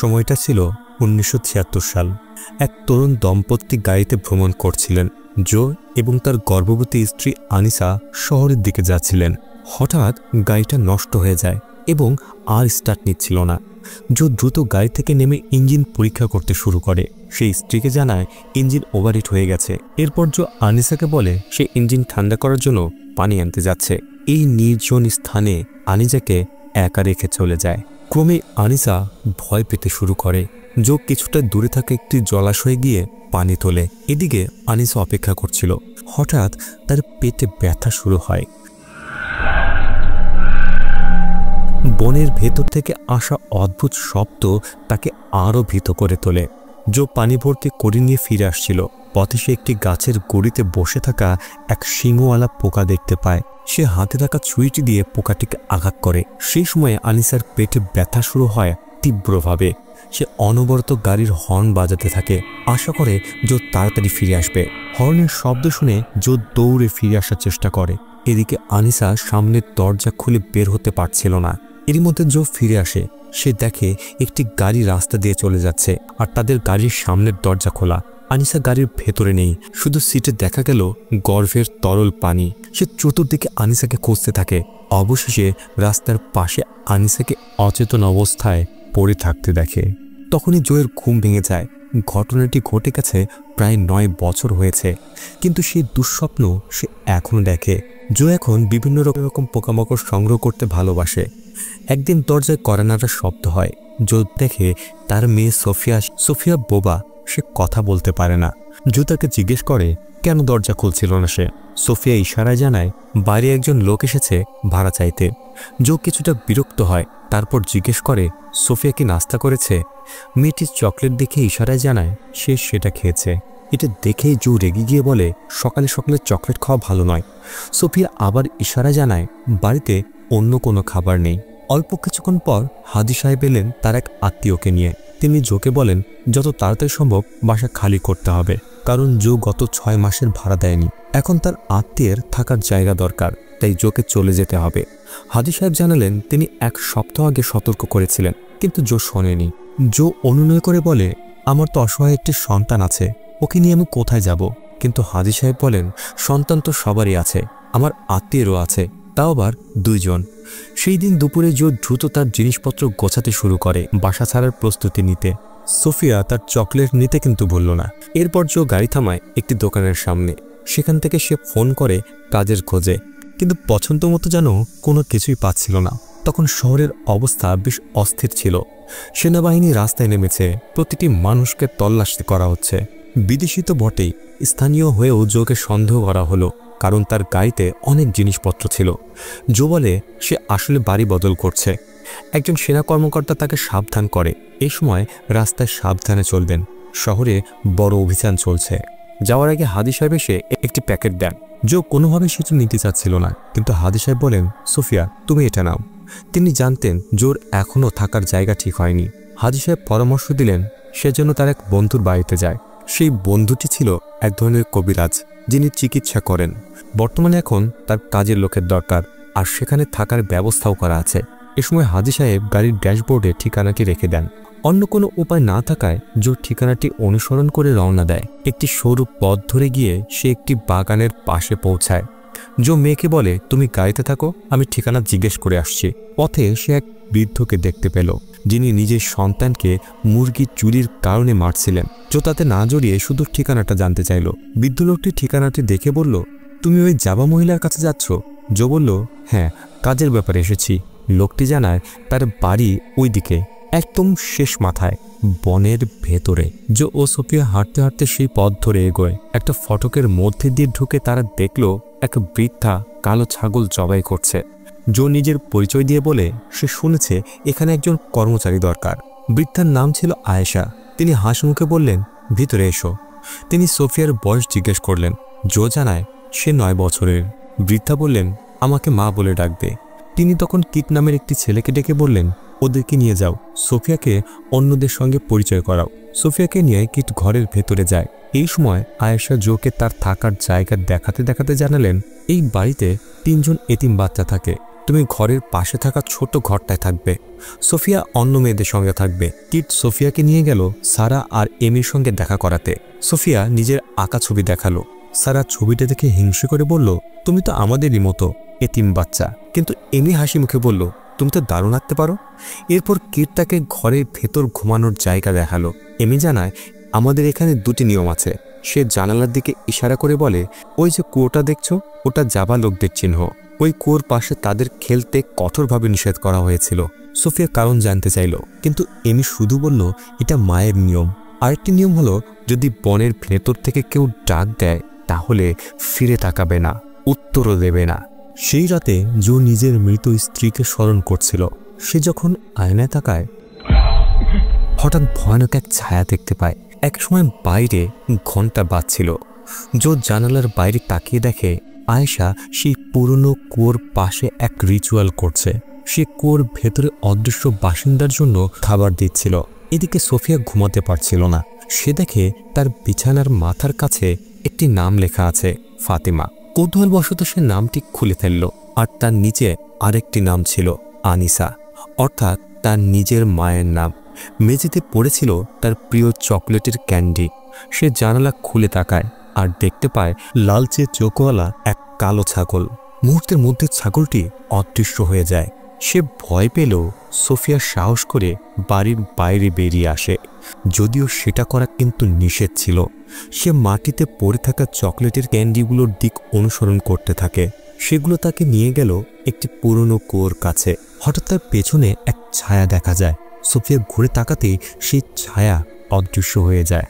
সময়টা ছিল 1976 সাল। এক তরুণ দম্পতি গাড়িতে ভ্রমণ করছিলেন। জো এবং তার গর্ভবতী স্ত্রী আনিসা শহরের দিকে যাচ্ছিলেন। হঠাৎ গাড়িটা নষ্ট হয়ে যায় এবং আর স্টার্ট নিচ্ছিল না। জো দ্রুত গাড়ি থেকে নেমে ইঞ্জিন পরীক্ষা করতে শুরু করে। সেই স্ত্রীকে জানায় ইঞ্জিন ওভারহিট হয়ে গেছে। এরপর জো আনিসাকে বলে সে ইঞ্জিন ঠান্ডা করার জন্য পানি আনতে যাচ্ছে। এই নির্জন স্থানে আনিসাকে একা রেখে চলে যায়। ক্রমে আনিসা ভয় পেতে শুরু করে। জো কিছুটা দূরে থাকা একটি জলাশয়ে গিয়ে পানি তোলে। এদিকে আনিসা অপেক্ষা করছিল। হঠাৎ তার পেটে ব্যথা শুরু হয়। বনের ভেতর থেকে আসা অদ্ভুত শব্দ তাকে আরও ভীত করে তোলে। জো পানি ভর্তি করে নিয়ে ফিরে আসছিল। পথে সে একটি গাছের গুড়িতে বসে থাকা এক শিংওয়ালা পোকা দেখতে পায়। সে হাতে থাকা ছুরিটি দিয়ে পোকাটিকে আঘাত করে। সেই সময়ে আনিসার পেটে ব্যথা শুরু হয় তীব্রভাবে। সে অনবরত গাড়ির হর্ন বাজাতে থাকে, আশা করে জো তাড়াতাড়ি ফিরে আসবে। হর্নের শব্দ শুনে জো দৌড়ে ফিরে আসার চেষ্টা করে। এদিকে আনিসা সামনের দরজা খুলে বের হতে পারছিল না। এরই মধ্যে জো ফিরে আসে। সে দেখে একটি গাড়ি রাস্তা দিয়ে চলে যাচ্ছে আর তাদের গাড়ির সামনের দরজা খোলা। আনিসা গাড়ির ভেতরে নেই, শুধু সিটে দেখা গেল গর্ভের তরল পানি। সে চতুর্দিকে আনিসাকে খুঁজতে থাকে। অবশেষে রাস্তার পাশে আনিসাকে অচেতন অবস্থায় পড়ে থাকতে দেখে। তখনই জোয়ের ঘুম ভেঙে যায়। ঘটনাটি ঘটে গেছে প্রায় 9 বছর হয়েছে, কিন্তু সেই দুঃস্বপ্ন সে এখনও দেখে। জো এখন বিভিন্ন রকম পোকামাকড় সংগ্রহ করতে ভালোবাসে। একদিন দরজায় কড়া নাড়ার শব্দ হয়। জো দেখে তার মেয়ে সোফিয়া বোবা, সে কথা বলতে পারে না। জো তাকে জিজ্ঞেস করে কেন দরজা খুলছিল না সে। সোফিয়া ইশারায় জানায় বাইরে একজন লোক এসেছে ভাড়া চাইতে। জো কিছুটা বিরক্ত হয়, তারপর জিজ্ঞেস করে সোফিয়া কি নাস্তা করেছে। মেয়েটি চকলেট দেখে ইশারায় জানায় সে সেটা খেয়েছে। এটা দেখেই জো রেগে গিয়ে বলে সকালে সকালে চকলেট খাওয়া ভালো নয়। সোফিয়া আবার ইশারা জানায় বাড়িতে অন্য কোনো খাবার নেই। অল্প কিছুক্ষণ পর হাদি সাহেব এলেন তার এক আত্মীয়কে নিয়ে। তিনি জোকে বলেন যত তাড়াতাড়ি সম্ভব বাসা খালি করতে হবে, কারণ জো গত 6 মাসের ভাড়া দেয়নি। এখন তার আত্মীয়ের থাকার জায়গা দরকার, তাই জোকে চলে যেতে হবে। হাদি সাহেব জানালেন তিনি 1 সপ্তাহ আগে সতর্ক করেছিলেন, কিন্তু জো শোনেনি। জো অনুনয় করে বলে আমার তো অসহায় একটি সন্তান আছে, ওকে নিয়ে আমি কোথায় যাব। কিন্তু হাদি সাহেব বলেন সন্তান তো সবারই আছে, আমার আত্মীয়েরও আছে, তাও আবার 2 জন। সেই দিন দুপুরে জো দ্রুত তার জিনিসপত্র গোছাতে শুরু করে, বাসা ছাড়ার প্রস্তুতি নিতে। সোফিয়া তার চকলেট নিতে কিন্তু ভুলল না। এরপর জো গাড়ি থামায় একটি দোকানের সামনে। সেখান থেকে সে ফোন করে কাজের খোঁজে, কিন্তু পছন্দ মতো যেন কোনো কিছুই পাচ্ছিল না। তখন শহরের অবস্থা বেশ অস্থির ছিল। সেনাবাহিনী রাস্তায় নেমেছে, প্রতিটি মানুষকে তল্লাশি করা হচ্ছে। বিদেশি তো বটেই, স্থানীয় হয়েও জোকে সন্দেহ করা হলো, কারণ তার গাড়িতে অনেক জিনিসপত্র ছিল। জো বলে সে আসলে বাড়ি বদল করছে। একজন সেনা কর্মকর্তা তাকে সাবধান করে এই সময় রাস্তায় সাবধানে চলবেন, শহরে বড় অভিযান চলছে। যাওয়ার আগে হাদি সাহেব এসে একটি প্যাকেট দেন। জো কোনোভাবে সেটা নিতে চাচ্ছিল না, কিন্তু হাদি সাহেব বলেন সোফিয়া তুমি এটা নাও। তিনি জানতেন জোর এখনও থাকার জায়গা ঠিক হয়নি। হাদি সাহেব পরামর্শ দিলেন সেজন্য তার এক বন্ধুর বাড়িতে যায়। সেই বন্ধুটি ছিল এক ধরনের কবিরাজ, যিনি চিকিৎসা করেন। বর্তমানে এখন তার কাজের লোকের দরকার, আর সেখানে থাকার ব্যবস্থাও করা আছে। এ সময় হাদি সাহেব গাড়ির ড্যাশবোর্ডে ঠিকানাটি রেখে দেন। অন্য কোনো উপায় না থাকায় জো ঠিকানাটি অনুসরণ করে রওনা দেয়। একটি সরু পথ ধরে গিয়ে সে একটি বাগানের পাশে পৌঁছায়। জো মেয়েকে বলে তুমি গাড়িতে থাকো, আমি ঠিকানা জিজ্ঞেস করে আসছি। পথে সে এক বৃদ্ধকে দেখতে পেল, যিনি নিজের সন্তানকে মুরগির চুরির কারণে মারছিলেন। জো তাতে না জড়িয়ে শুধু ঠিকানাটা জানতে চাইল। বৃদ্ধ লোকটি ঠিকানাটি দেখে বলল তুমি ওই জাবা মহিলার কাছে যাচ্ছ। জো বলল হ্যাঁ, কাজের ব্যাপারে এসেছি। লোকটি জানায় তার বাড়ি ওই দিকে, একদম শেষ মাথায় বনের ভেতরে। জো ও সোফিয়া হাঁটতে হাঁটতে সেই পথ ধরে এগোয়। একটা ফটকের মধ্যে দিয়ে ঢুকে তারা দেখল এক বৃদ্ধা কালো ছাগল জবাই করছে। জো নিজের পরিচয় দিয়ে বলে সে শুনেছে এখানে একজন কর্মচারী দরকার। বৃদ্ধার নাম ছিল আয়েশা। তিনি হাসিমুখে বললেন ভিতরে এসো। তিনি সোফিয়ার বয়স জিজ্ঞেস করলেন। জো জানায় সে 9 বছরের। বৃদ্ধা বললেন আমাকে মা বলে ডাকবে। তিনি তখন কিট নামের একটি ছেলেকে ডেকে বললেন ওদেরকে নিয়ে যাও, সোফিয়াকে অন্যদের সঙ্গে পরিচয় করাও। সোফিয়াকে নিয়ে কিট ঘরের ভেতরে যায়। এই সময় আয়েশা জোকে তার থাকার জায়গা দেখাতে দেখাতে জানালেন এই বাড়িতে 3 জন এতিম বাচ্চা থাকে, তুমি ঘরের পাশে থাকা ছোট ঘরটায় থাকবে। সোফিয়া অন্য মেয়েদের সঙ্গে থাকবে। কিট সোফিয়াকে নিয়ে গেল সারা আর এমির সঙ্গে দেখা করাতে। সোফিয়া নিজের আঁকা ছবি দেখালো। সারা ছবিটা দেখে হিংসে করে বলল, তুমি তো আমাদেরই মতো এতিম বাচ্চা। কিন্তু এমি হাসি মুখে বলল, তুমি তো দারুণ আঁকতে পারো। এরপর কিট তাকে ঘরের ভেতর ঘুমানোর জায়গা দেখালো। এমি জানায়, আমাদের এখানে দুটি নিয়ম আছে। সে জানালার দিকে ইশারা করে বলে, ওই যে কুয়োটা দেখছো, ওটা যাবা লোকদের চিহ্ন। ওই কুয়োর পাশে তাদের খেলতে কঠোরভাবে নিষেধ করা হয়েছিল। সোফিয়া কারণ জানতে চাইল, কিন্তু এমি শুধু বলল, এটা মায়ের নিয়ম। আরেকটি নিয়ম হলো, যদি বনের ভেতর থেকে কেউ ডাক দেয় তাহলে ফিরে তাকাবে না, উত্তরও দেবে না। সেই রাতে জো নিজের মৃত স্ত্রীকে স্মরণ করছিল। সে যখন আয়নায় তাকায়, হঠাৎ ভয়ানক এক ছায়া দেখতে পায়। এক সময় বাইরে ঘন্টা বাজছিল। জো জানালার বাইরে তাকিয়ে দেখে আয়েশা সেই পুরনো কুয়োর পাশে এক রিচুয়াল করছে। সে কুয়োর ভেতরে অদৃশ্য বাসিন্দার জন্য খাবার দিচ্ছিল। এদিকে সোফিয়া ঘুমাতে পারছিল না। সে দেখে তার বিছানার মাথার কাছে একটি নাম লেখা আছে, ফাতিমা। কৌতূহলবশত সে নামটি খুলে ফেলল, আর তার নিচে আরেকটি নাম ছিল, আনিসা, অর্থাৎ তার নিজের মায়ের নাম। মেঝেতে পড়েছিল তার প্রিয় চকলেটের ক্যান্ডি। সে জানালা খুলে তাকায় আর দেখতে পায় লালচে চোখওয়ালা এক কালো ছাগল। মুহূর্তের মধ্যে ছাগলটি অদৃশ্য হয়ে যায়। সে ভয় পেল। সোফিয়া সাহস করে বাড়ির বাইরে বেরিয়ে আসে, যদিও সেটা করা কিন্তু নিষেধ ছিল। সে মাটিতে পড়ে থাকা চকলেটের ক্যান্ডিগুলোর দিক অনুসরণ করতে থাকে। সেগুলো তাকে নিয়ে গেল একটি পুরনো কুয়োর কাছে। হঠাৎ তার পেছনে এক ছায়া দেখা যায়। সোফিয়া ঘুরে তাকাতেই সেই ছায়া অদৃশ্য হয়ে যায়।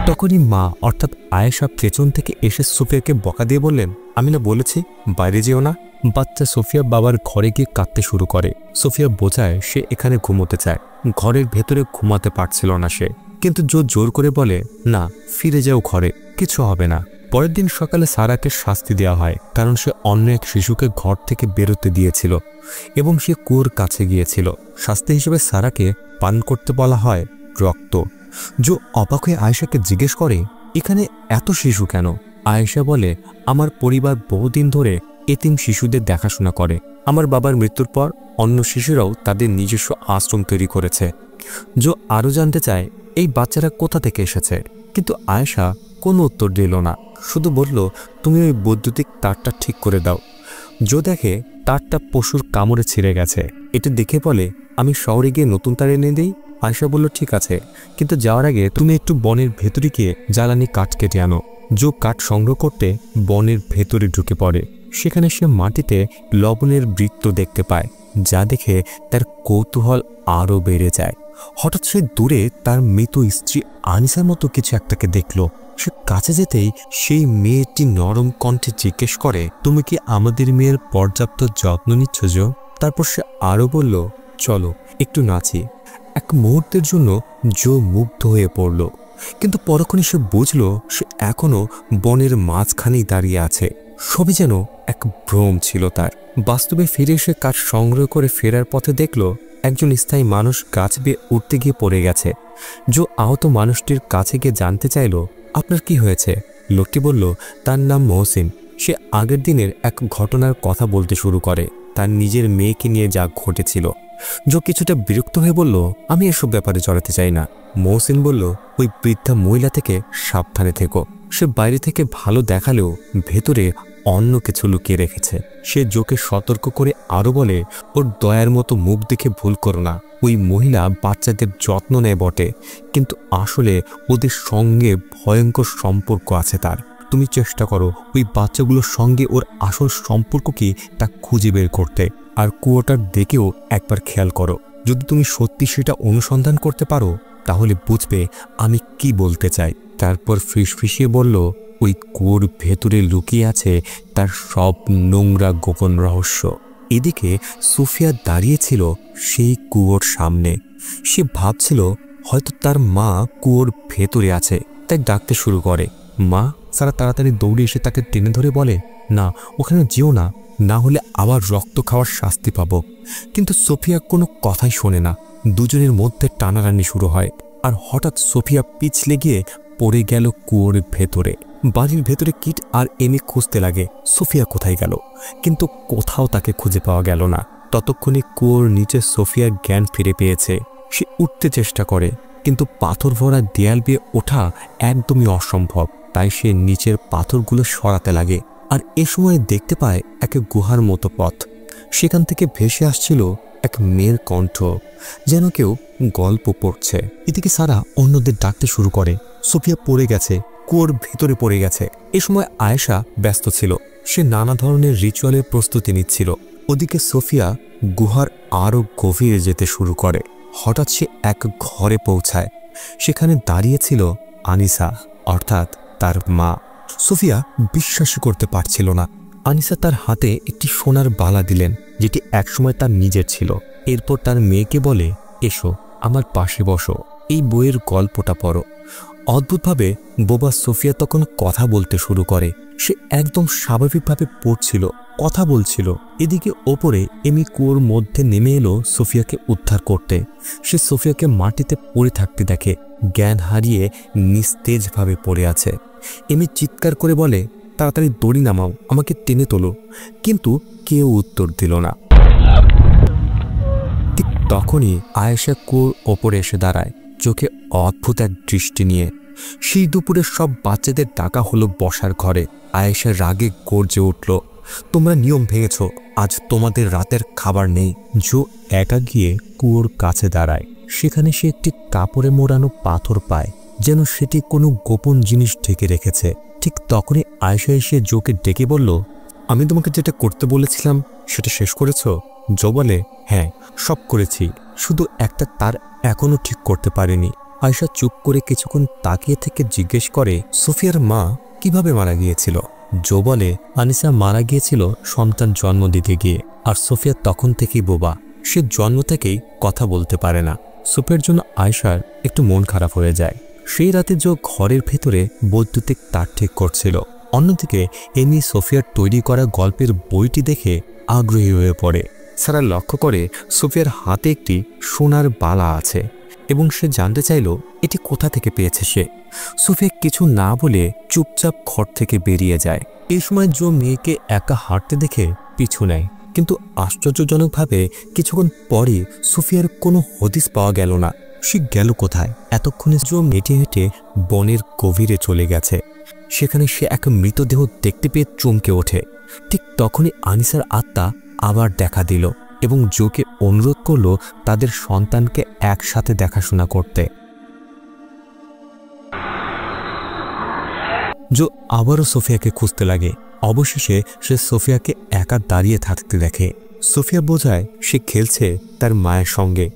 তখনই মা অর্থাৎ আয়েশা পেছন থেকে এসে সোফিয়াকে বকা দিয়ে বললেন, আমি না বলেছি বাইরে যেও না। বাচ্চা সোফিয়া বাবার ঘরে গিয়ে কাঁদতে শুরু করে। সোফিয়া বোঝায় সে এখানে ঘুমোতে চায়। ঘরের ভেতরে ঘুমাতে পারছিল না সে, কিন্তু জোর করে বলে, না, ফিরে যাও ঘরে, কিছু হবে না। পরের দিন সকালে সারাকে শাস্তি দেওয়া হয়, কারণ সে অন্য এক শিশুকে ঘর থেকে বেরোতে দিয়েছিল এবং সে কুয়োর কাছে গিয়েছিল। শাস্তি হিসেবে সারাকে পান করতে বলা হয় রক্ত। জো অবাক হয়ে আয়েশাকে জিজ্ঞেস করে, এখানে এত শিশু কেন? আয়েশা বলে, আমার পরিবার বহুদিন ধরে এতিম শিশুদের দেখাশোনা করে। আমার বাবার মৃত্যুর পর অন্য শিশুরাও তাদের নিজস্ব আশ্রম তৈরি করেছে। জো আরও জানতে চায়, এই বাচ্চারা কোথা থেকে এসেছে, কিন্তু আয়েশা কোনো উত্তর দিল না। শুধু বলল, তুমি ওই বৈদ্যুতিক তারটা ঠিক করে দাও। জো দেখে তারটা পশুর কামড়ে ছিঁড়ে গেছে। এটা দেখে বলে, আমি শহরে গিয়ে নতুন তার এনে দিই। আয়েশা বলল, ঠিক আছে, কিন্তু যাওয়ার আগে তুমি একটু বনের ভেতরে গিয়ে জ্বালানি কাঠ কেটে আনো। জো কাঠ সংগ্রহ করতে বনের ভেতরে ঢুকে পড়ে। সেখানে সে মাটিতে লবণের বৃত্ত দেখতে পায়, যা দেখে তার কৌতূহল আরও বেড়ে যায়। হঠাৎ সে দূরে তার মৃত স্ত্রী আনিসার মতো কিছু একটাকে দেখল। সে কাছে যেতেই সেই মেয়েটি নরম কণ্ঠে জিজ্ঞেস করে, তুমি কি আমাদের মেয়ের পর্যাপ্ত যত্ন নিচ্ছ জো? তারপর সে আরও বলল, চলো একটু নাচি। এক মুহূর্তের জন্য জো মুগ্ধ হয়ে পড়ল, কিন্তু পরক্ষণে সে বুঝল সে এখনো বনের মাঝখানেই দাঁড়িয়ে আছে। সবই যেন এক ভ্রম ছিল তার। বাস্তবে ফিরে এসে কাঠ সংগ্রহ করে ফেরার পথে দেখল একজন স্থায়ী মানুষ গাছ বেয়ে উঠতে গিয়ে পড়ে গেছে। জো আহত মানুষটির কাছে গিয়ে জানতে চাইল, আপনার কি হয়েছে? লোকটি বলল, তার নাম মহসিন। সে আগের দিনের এক ঘটনার কথা বলতে শুরু করে, তার নিজের মেয়েকে নিয়ে যা ঘটেছিল। জো কিছুটা বিরক্ত হয়ে বলল, আমি এসব ব্যাপারে জড়াতে চাই না। মহসিন বলল, ওই বৃদ্ধা মহিলা থেকে সাবধানে থেকো। সে বাইরে থেকে ভালো দেখালেও ভেতরে অন্য কিছু লুকিয়ে রেখেছে। সে জোকে সতর্ক করে আরও বলে, ওর দয়ার মতো মুখ দেখে ভুল করো না। ওই মহিলা বাচ্চাদের যত্ন নেয় বটে, কিন্তু আসলে ওদের সঙ্গে ভয়ঙ্কর সম্পর্ক আছে তার। তুমি চেষ্টা করো ওই বাচ্চাগুলোর সঙ্গে ওর আসল সম্পর্ক কি তা খুঁজে বের করতে, আর কুয়োটার দিকেও একবার খেয়াল করো। যদি তুমি সত্যি সেটা অনুসন্ধান করতে পারো তাহলে বুঝবে আমি কি বলতে চাই। তারপর ফিসফিসিয়ে বলল, ওই কুয়োর ভেতরে লুকিয়ে আছে তার সব নোংরা গোপন রহস্য। এদিকে সুফিয়া দাঁড়িয়েছিল সেই কুয়োর সামনে। সে ভাবছিল হয়তো তার মা কুয়োর ভেতরে আছে, তাই ডাকতে শুরু করে, মা। সারা তাড়াতাড়ি দৌড়ে এসে তাকে টেনে ধরে বলে, না, ওখানে যেও না, না হলে আবার রক্ত খাওয়ার শাস্তি পাবো। কিন্তু সোফিয়া কোনো কথাই শোনে না। দুজনের মধ্যে টানাটানি শুরু হয়, আর হঠাৎ সোফিয়া পিছলে গিয়ে পড়ে গেল কুয়োর ভেতরে। বাড়ির ভেতরে কিট আর এমি খুঁজতে লাগে সোফিয়া কোথায় গেল, কিন্তু কোথাও তাকে খুঁজে পাওয়া গেল না। ততক্ষণে কুয়োর নিচে সোফিয়ার জ্ঞান ফিরে পেয়েছে। সে উঠতে চেষ্টা করে, কিন্তু পাথর ভরা দেয়াল বেয়ে ওঠা একদমই অসম্ভব। তাই সে নিচের পাথরগুলো সরাতে লাগে, আর এ সময় দেখতে পায় এক গুহার মতো পথ। সেখান থেকে ভেসে আসছিল এক মেয়ের কণ্ঠ, যেন কেউ গল্প পড়ছে। এদিকে সারা অন্যদের ডাকতে শুরু করে, সোফিয়া পড়ে গেছে, কুয়োর ভেতরে পড়ে গেছে। এ সময় আয়েশা ব্যস্ত ছিল, সে নানা ধরনের রিচুয়ালের প্রস্তুতি নিচ্ছিল। ওদিকে সোফিয়া গুহার আরও গভীরে যেতে শুরু করে। হঠাৎ সে এক ঘরে পৌঁছায়। সেখানে দাঁড়িয়েছিল আনিসা, অর্থাৎ তার মা। সোফিয়া বিশ্বাসই করতে পারছিল না। আনিসা তার হাতে একটি সোনার বালা দিলেন, যেটি একসময় তার নিজের ছিল। এরপর তার মেয়েকে বলে, এসো আমার পাশে বসো, এই বইয়ের গল্পটা পড়ো। অদ্ভুতভাবে বোবা সোফিয়া তখন কথা বলতে শুরু করে। সে একদম স্বাভাবিকভাবে পড়ছিল, কথা বলছিল। এদিকে ওপরে এমি কুয়োর মধ্যে নেমে এলো সোফিয়াকে উদ্ধার করতে। সে সোফিয়াকে মাটিতে পড়ে থাকতে দেখে, জ্ঞান হারিয়ে নিস্তেজভাবে পড়ে আছে। এমি চিৎকার করে বলে, তাড়াতাড়ি দড়ি নামাও, আমাকে টেনে তোলো। কিন্তু কেউ উত্তর দিল না। ঠিক তখনই আয়েশা কুয়োর ওপরে এসে দাঁড়ায়, চোখে অদ্ভুত এক দৃষ্টি নিয়ে। সেই দুপুরে সব বাচ্চাদের ডাকা হলো বসার ঘরে। আয়েশা রাগে গর্জে উঠল, তোমরা নিয়ম ভেঙেছ, আজ তোমাদের রাতের খাবার নেই। জো একা গিয়ে কুয়োর কাছে দাঁড়ায়। সেখানে সে একটি কাপড়ে মোড়ানো পাথর পায়, যেন সেটি কোনো গোপন জিনিস ঢেকে রেখেছে। ঠিক তখনই আয়েশা এসে জোকে ডেকে বলল, আমি তোমাকে যেটা করতে বলেছিলাম সেটা শেষ করেছ? জো বলে, হ্যাঁ সব করেছি, শুধু একটা তার এখনো ঠিক করতে পারেনি। আয়েশা চুপ করে কিছুক্ষণ তাকিয়ে থেকে জিজ্ঞেস করে, সোফিয়ার মা কিভাবে মারা গিয়েছিল? জো বলে, আনিসা মারা গিয়েছিল সন্তান জন্ম দিতে গিয়ে, আর সোফিয়া তখন থেকেই বোবা। সে জন্ম থেকেই কথা বলতে পারে না। সোফিয়ার জন্য আয়েশার একটু মন খারাপ হয়ে যায়। সেই রাতে জো ঘরের ভেতরে বৈদ্যুতিক তার ঠিক করছিল। অন্যদিকে এমি সোফিয়ার তৈরি করা গল্পের বইটি দেখে আগ্রহী হয়ে পড়ে। সারা লক্ষ্য করে সোফিয়ার হাতে একটি সোনার বালা আছে, এবং সে জানতে চাইল এটি কোথা থেকে পেয়েছে সে। সোফিয়া কিছু না বলে চুপচাপ ঘর থেকে বেরিয়ে যায়। এই সময় জো মেয়েকে একা হাঁটতে দেখে পিছু নেয়, কিন্তু আশ্চর্যজনকভাবে কিছুক্ষণ পরে সোফিয়ার কোনো হদিস পাওয়া গেল না। সে গেল কোথায়? এতক্ষণে জো হেঁটে হেঁটে বনের গভীরে চলে গেছে। সেখানে সে এক মৃতদেহ দেখতে পেয়ে চমকে ওঠে। ঠিক তখনই আনিসার আত্মা আবার দেখা দিল এবং জোকে অনুরোধ করল তাদের সন্তানকে একসাথে দেখাশোনা করতে। জো আবারও সোফিয়াকে খুঁজতে লাগে। অবশেষে সে সোফিয়াকে একা দাঁড়িয়ে থাকতে দেখে। সোফিয়া বোঝায় সে খেলছে তার মায়ের সঙ্গে।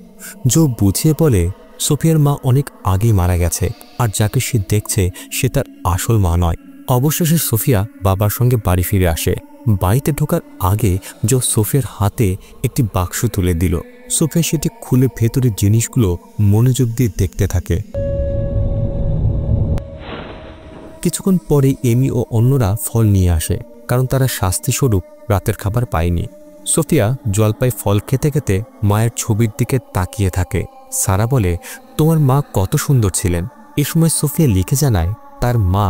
জো বুঝিয়ে বলে, সোফিয়ার মা অনেক আগে মারা গেছে, আর যাকে সে দেখছে সে তার আসল মা নয়। অবশেষে সোফিয়া বাবার সঙ্গে বাড়ি ফিরে আসে। বাড়িতে ঢোকার আগে জো সোফিয়ার হাতে একটি বাক্স তুলে দিল। সোফিয়া সেটি খুলে ভেতরের জিনিসগুলো মনোযোগ দিয়ে দেখতে থাকে। কিছুক্ষণ পরে এমি ও অন্যরা ফল নিয়ে আসে, কারণ তারা শাস্তিস্বরূপ রাতের খাবার পায়নি। সোফিয়া জলপাই ফল খেতে খেতে মায়ের ছবির দিকে তাকিয়ে থাকে। সারা বলে, তোমার মা কত সুন্দর ছিলেন। এ সময় সোফিয়া লিখে জানায় তার মা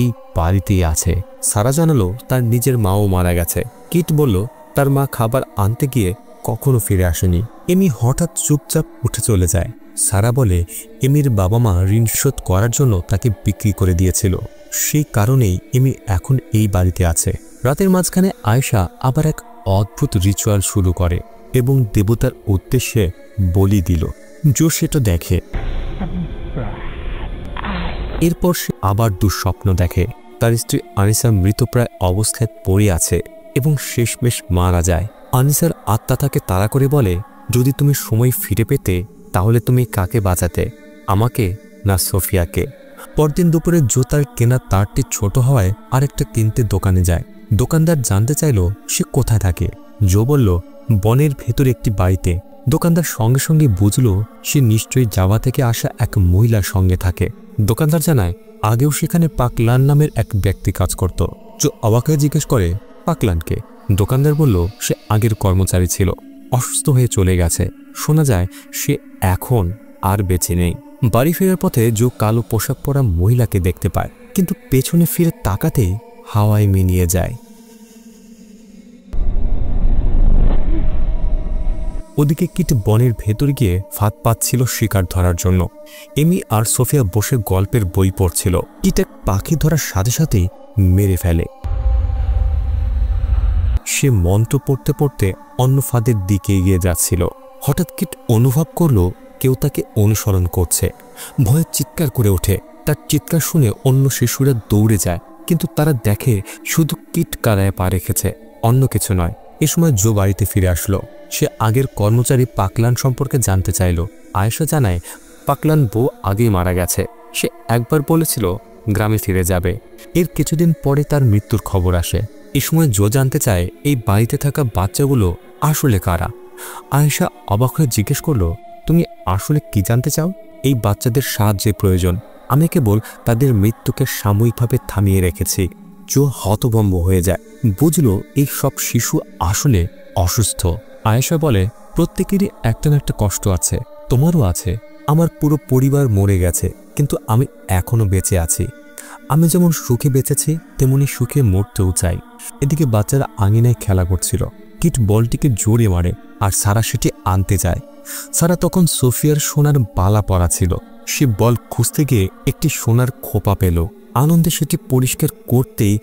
এই বাড়িতেই আছে। সারা জানালো তার নিজের মাও মারা গেছে। কিট বলল তার মা খাবার আনতে গিয়ে কখনো ফিরে আসেনি। এমি হঠাৎ চুপচাপ উঠে চলে যায়। সারা বলে, এমির বাবা মা ঋণ শোধ করার জন্য তাকে বিক্রি করে দিয়েছিল, সেই কারণেই এমি এখন এই বাড়িতে আছে। রাতের মাঝখানে আয়েশা আবার এক অদ্ভুত রিচুয়াল শুরু করে এবং দেবতার উদ্দেশ্যে বলি দিল। জো সেটা দেখে। এরপর সে আবার দুঃস্বপ্ন দেখে। তার স্ত্রী আনিসা মৃতপ্রায় অবস্থায় পড়ে আছে এবং শেষমেশ মারা যায়। আনিসার আত্মা তাকে তাড়া করে বলে, যদি তুমি সময় ফিরে পেতে তাহলে তুমি কাকে বাঁচাতে, আমাকে না সোফিয়াকে? পরদিন দুপুরে জো তার কেনা তারটি ছোট হওয়ায় আরেকটা কিনতে দোকানে যায়। দোকানদার জানতে চাইল সে কোথায় থাকে। জো বলল, বনের ভেতরে একটি বাড়িতে। দোকানদার সঙ্গে সঙ্গে বুঝল সে নিশ্চয়ই জাভা থেকে আসা এক মহিলার সঙ্গে থাকে। দোকানদার জানায় আগেও সেখানে পাকলান নামের এক ব্যক্তি কাজ করত। জো অবাক হয়ে জিজ্ঞেস করে, পাকলানকে? দোকানদার বলল সে আগের কর্মচারী ছিল, অসুস্থ হয়ে চলে গেছে। শোনা যায় সে এখন আর বেঁচে নেই। বাড়ি ফেরার পথে জো কালো পোশাক পরা মহিলাকে দেখতে পায়। কিন্তু পেছনে ফিরে তাকাতে হাওয়ায় মিলিয়ে যায়। ওদিকে কিট বনের ভেতর গিয়ে ফাঁদ পাচ্ছিল শিকার ধরার জন্য। এমি আর সোফিয়া বসে গল্পের বই পড়ছিল। কিট এক পাখি ধরার সাথে সাথেই মেরে ফেলে। সে মন্ত্র পড়তে পড়তে অন্য ফাঁদের দিকে এগিয়ে যাচ্ছিল। হঠাৎ কিট অনুভব করল কেউ তাকে অনুসরণ করছে। ভয়ে চিৎকার করে ওঠে। তার চিৎকার শুনে অন্য শিশুরা দৌড়ে যায়, কিন্তু তারা দেখে শুধু কিট কাদায় পা রেখেছে, অন্য কিছু নয়। এ সময় জো বাড়িতে ফিরে আসলো। সে আগের কর্মচারী পাকলান সম্পর্কে জানতে চাইল। আয়েশা জানায় পাকলান বউ আগেই মারা গেছে। সে একবার বলেছিল গ্রামে ফিরে যাবে। এর কিছুদিন পরে তার মৃত্যুর খবর আসে। এ সময় জো জানতে চায় এই বাড়িতে থাকা বাচ্চাগুলো আসলে কারা। আয়েশা অবাক হয়ে জিজ্ঞেস করলো, তুমি আসলে কি জানতে চাও? এই বাচ্চাদের সাহায্যের প্রয়োজন। আমি কেবল তাদের মৃত্যুকে সাময়িকভাবে থামিয়ে রেখেছি। জো হতভম্ব হয়ে যায়। বুঝলো এই সব শিশু আসলে অসুস্থ। আয়েশা বলে, প্রত্যেকেরই একটা না একটা কষ্ট আছে, তোমারও আছে। আমার পুরো পরিবার মরে গেছে, কিন্তু আমি এখনো বেঁচে আছি। আমি যেমন সুখে বেঁচেছি তেমনি সুখে মরতেও চাই। এদিকে বাচ্চারা আঙিনায় খেলা করছিল। কিট বলটিকে জোরে মারে আর সারা সেটি আনতে যায়। সারা তখন সোফিয়ার সোনার বালা পরা ছিল। সে বল খুঁজতে গিয়ে একটি সোনার খোপা পেল। আনন্দে সেটি পরিষ্কার করতেই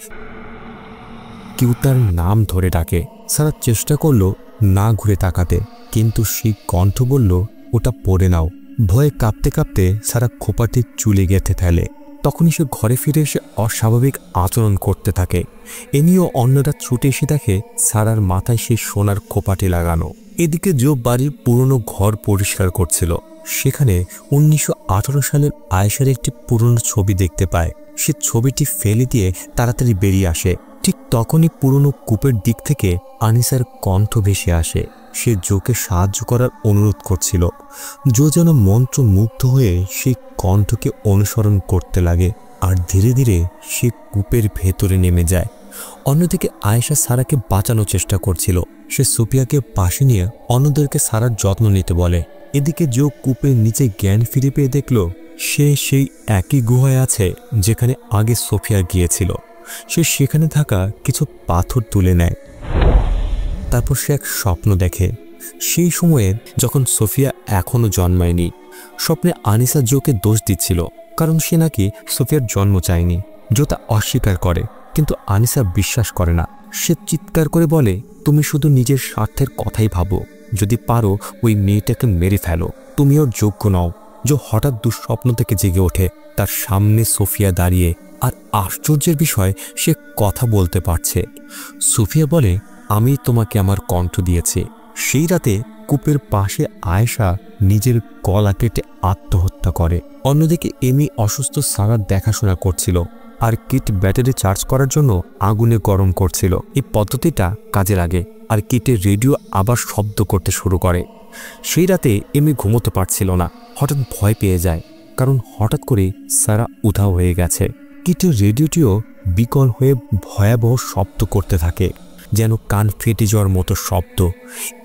কেউ তার নাম ধরে ডাকে। সারা চেষ্টা করলো না ঘুরে তাকাতে, কিন্তু সেই কণ্ঠ বলল, ওটা পড়ে নাও। ভয়ে কাঁপতে কাঁপতে সারা খোপাটি চুলে গেঁথে ফেলে। তখনই সে ঘরে ফিরে এসে অস্বাভাবিক আচরণ করতে থাকে। এমনিও অন্যরা ছুটে এসে দেখে সারার মাথায় সেই সোনার খোপাটি লাগানো। এদিকে জো বাড়ির পুরনো ঘর পরিষ্কার করছিল। সেখানে 1918 সালের আয়েশার একটি পুরনো ছবি দেখতে পায়। সে ছবিটি ফেলে দিয়ে তাড়াতাড়ি বেরিয়ে আসে। ঠিক তখনই পুরনো কূপের দিক থেকে আনিসার কণ্ঠ ভেসে আসে। সে জোকে সাহায্য করার অনুরোধ করছিল। জো যেন মন্ত্রমুগ্ধ হয়ে সেই কণ্ঠকে অনুসরণ করতে লাগে আর ধীরে ধীরে সে কূপের ভেতরে নেমে যায়। অন্যদিকে আয়েশা সারাকে বাঁচানোর চেষ্টা করছিল। সে সোফিয়াকে পাশে নিয়ে অন্যদেরকে সারার যত্ন নিতে বলে। এদিকে জো কূপের নিচে জ্ঞান ফিরে পেয়ে দেখল সে সেই একই গুহায় আছে যেখানে আগে সোফিয়া গিয়েছিল। সে সেখানে থাকা কিছু পাথর তুলে নেয়। তারপর সে এক স্বপ্ন দেখে। সেই সময়ে যখন সোফিয়া এখনো জন্মায়নি। স্বপ্নে আনিসা জোকে দোষ দিচ্ছিল, কারণ সে নাকি সোফিয়ার জন্ম চায়নি। জো তা অস্বীকার করে, কিন্তু আনিসা বিশ্বাস করে না। সে চিৎকার করে বলে, তুমি শুধু নিজের স্বার্থের কথাই ভাবো। যদি পারো ওই মেয়েটাকে মেরে ফেলো, তুমি ওর যোগ্য নও। জো হঠাৎ দুঃস্বপ্ন থেকে জেগে ওঠে। তার সামনে সোফিয়া দাঁড়িয়ে, আর আশ্চর্যের বিষয় সে কথা বলতে পারছে। সোফিয়া বলে, আমি তোমাকে আমার কণ্ঠ দিয়েছি। সেই রাতে কূপের পাশে আয়েশা নিজের গলা কেটে আত্মহত্যা করে। অন্যদিকে এমি অসুস্থ সারার দেখাশোনা করছিল, আর কিট ব্যাটারি চার্জ করার জন্য আগুনে গরম করছিল। এই পদ্ধতিটা কাজে লাগে, আর কিটের রেডিও আবার শব্দ করতে শুরু করে। সেই রাতে এমি ঘুমোতে পারছিল না। হঠাৎ ভয় পেয়ে যায়, কারণ হঠাৎ করে সারা উধাও হয়ে গেছে। কিটের রেডিওটিও বিকল হয়ে ভয়াবহ শব্দ করতে থাকে, যেন কান ফেটে যাওয়ার মতো শব্দ।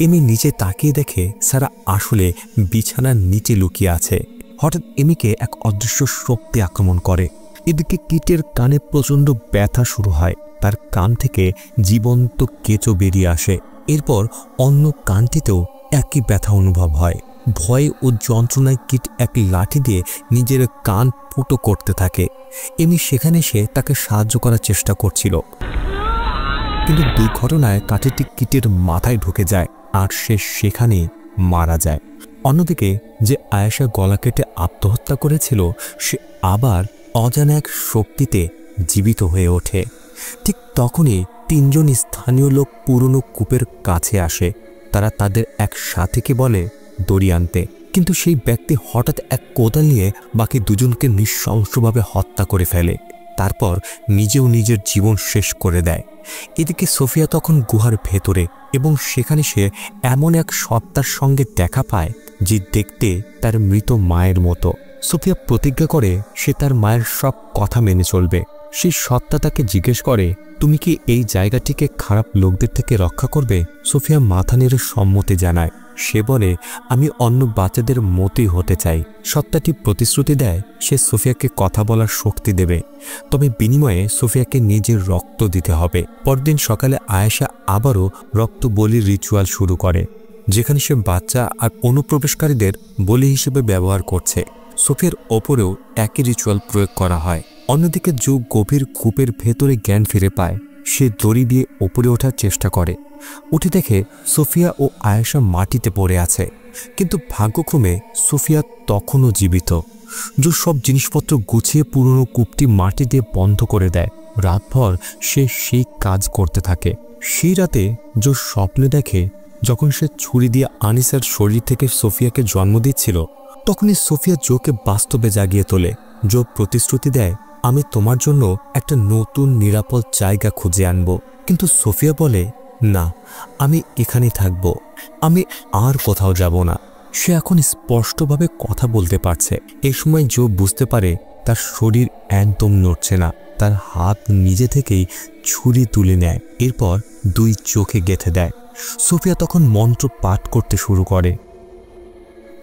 এমি নিচে তাকিয়ে দেখে সারা আসলে বিছানার নিচে লুকিয়ে আছে। হঠাৎ এমিকে এক অদৃশ্য শক্তি আক্রমণ করে। এদিকে কিটের কানে প্রচণ্ড ব্যথা শুরু হয়। তার কান থেকে জীবন্ত কেঁচো বেরিয়ে আসে। এরপর অন্য কানটিতেও একই ব্যথা অনুভব হয়। ভয়ে ও যন্ত্রণায় কিট এক লাঠি দিয়ে নিজের কান ফুটো করতে থাকে। এমি সেখানে এসে তাকে সাহায্য করার চেষ্টা করছিল, কিন্তু দুর্ঘটনায় কাঠিটি কিটের মাথায় ঢুকে যায় আর সে সেখানেই মারা যায়। অন্যদিকে যে আয়েশা গলা কেটে আত্মহত্যা করেছিল, সে আবার অজানা এক শক্তিতে জীবিত হয়ে ওঠে। ঠিক তখনই 3 জন স্থানীয় লোক পুরনো কূপের কাছে আসে। তারা তাদের এক সাথীকে বলে দড়ি আনতে, কিন্তু সেই ব্যক্তি হঠাৎ এক কোদাল নিয়ে বাকি 2 জনকে নৃশংসভাবে হত্যা করে ফেলে। তারপর নিজেও নিজের জীবন শেষ করে দেয়। এদিকে সোফিয়া তখন গুহার ভেতরে, এবং সেখানে সে এমন এক সত্তার সঙ্গে দেখা পায় যে দেখতে তার মৃত মায়ের মতো। সোফিয়া প্রতিজ্ঞা করে সে তার মায়ের সব কথা মেনে চলবে। সেই সত্তা তাকে জিজ্ঞেস করে, তুমি কি এই জায়গাটিকে খারাপ লোকদের থেকে রক্ষা করবে? সোফিয়া মাথা নেড়ে সম্মতি জানায়। সে বলে, আমি অন্য বাচ্চাদের মতোই হতে চাই। সত্তাটি প্রতিশ্রুতি দেয় সে সোফিয়াকে কথা বলার শক্তি দেবে, তবে বিনিময়ে সোফিয়াকে নিজের রক্ত দিতে হবে। পরদিন সকালে আয়েশা আবারও রক্ত বলির রিচুয়াল শুরু করে, যেখানে সে বাচ্চা আর অনুপ্রবেশকারীদের বলি হিসেবে ব্যবহার করছে। সোফিয়ার ওপরেও একই রিচুয়াল প্রয়োগ করা হয়। অন্যদিকে জো গভীর কূপের ভেতরে জ্ঞান ফিরে পায়। সে দড়ি দিয়ে ওপরে ওঠার চেষ্টা করে। উঠে দেখে সোফিয়া ও আয়েশা মাটিতে পড়ে আছে, কিন্তু ভাগ্যক্রমে সোফিয়া তখনও জীবিত। জো সব জিনিসপত্র গুছিয়ে পুরনো কূপটি মাটি দিয়ে বন্ধ করে দেয়। রাতভর সে সেই কাজ করতে থাকে। সেই রাতে জো স্বপ্নে দেখে যখন সে ছুরি দিয়ে আনিসার শরীর থেকে সোফিয়াকে জন্ম দিচ্ছিল, তখনই সোফিয়া জোকে বাস্তবে জাগিয়ে তোলে। জো প্রতিশ্রুতি দেয়, আমি তোমার জন্য একটা নতুন নিরাপদ জায়গা খুঁজে আনব। কিন্তু সোফিয়া বলে, না, আমি এখানেই থাকব, আমি আর কোথাও যাব না। সে এখন স্পষ্টভাবে কথা বলতে পারছে। এই সময় জো বুঝতে পারে তার শরীর একদম নড়ছে না। তার হাত নিজে থেকেই ছুরি তুলে নেয়, এরপর দুই চোখে গেঁথে দেয়। সোফিয়া তখন মন্ত্র পাঠ করতে শুরু করে।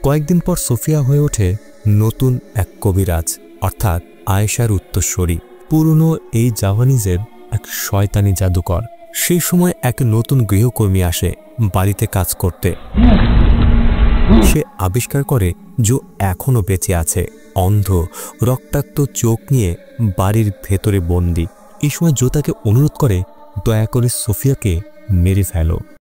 কয়েকদিন পর সোফিয়া হয়ে ওঠে নতুন এক কবিরাজ, অর্থাৎ আয়েশার উত্তরসূরি। পুরনো এই জাভানিজের এক শয়তানি জাদুকর। সেই সময় এক নতুন গৃহকর্মী আসে বাড়িতে কাজ করতে। সে আবিষ্কার করে জো এখনো বেঁচে আছে, অন্ধ, রক্তাক্ত চোখ নিয়ে বাড়ির ভেতরে বন্দী। এই সময় জো তাকে অনুরোধ করে, দয়া করে সোফিয়াকে মেরে ফেলো।